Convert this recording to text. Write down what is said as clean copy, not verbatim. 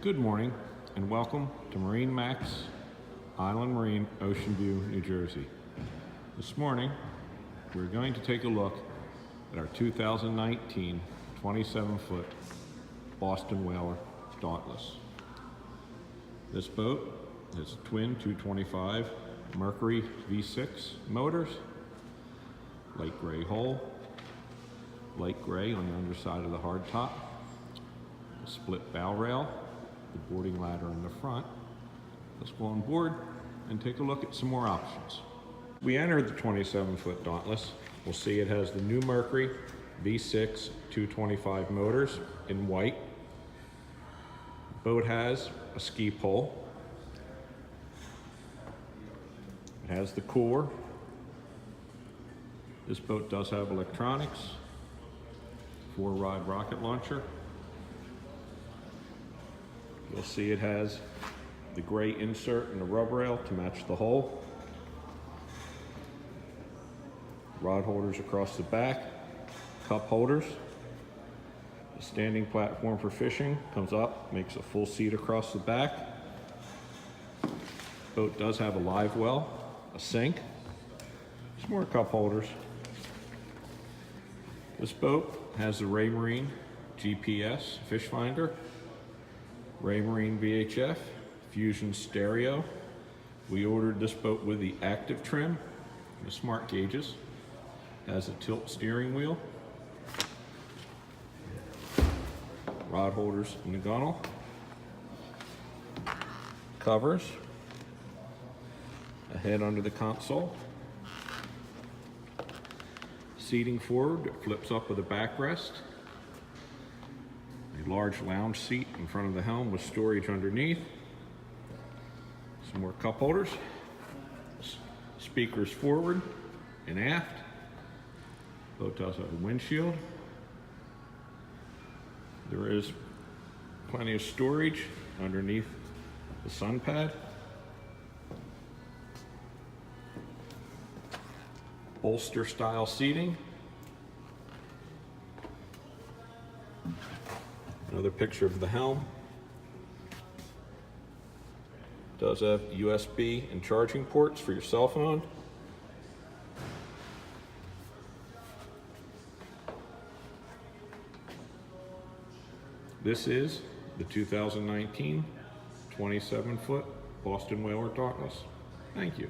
Good morning and welcome to MarineMax Island Marine, Ocean View, New Jersey. This morning we're going to take a look at our 2019 27-foot Boston Whaler Dauntless. This boat is twin 225 Mercury V6 motors, light gray hull, light gray on the underside of the hardtop, a split bow rail, the boarding ladder in the front. Let's go on board and take a look at some more options. We entered the 27-foot Dauntless. We'll see it has the new Mercury V6 225 motors in white. The boat has a ski pole. It has the cooler. This boat does have electronics, 4-rod rocket launcher. You'll see it has the gray insert and the rub rail to match the hull. Rod holders across the back, cup holders. The standing platform for fishing comes up, makes a full seat across the back. Boat does have a live well, a sink, some more cup holders. This boat has the Marine GPS fish finder, Marine VHF, Fusion stereo. We ordered this boat with the active trim, the smart gauges. Has a tilt steering wheel, rod holders in the gunnel, covers, a head under the console, seating forward that flips up with a backrest, a large lounge seat in front of the helm with storage underneath, some more cup holders, speakers forward and aft. Boat does have a windshield. There is plenty of storage underneath the sun pad. Bolster style seating. Another picture of the helm. Does have USB and charging ports for your cell phone. This is the 2019 27-foot Boston Whaler Dauntless. Thank you.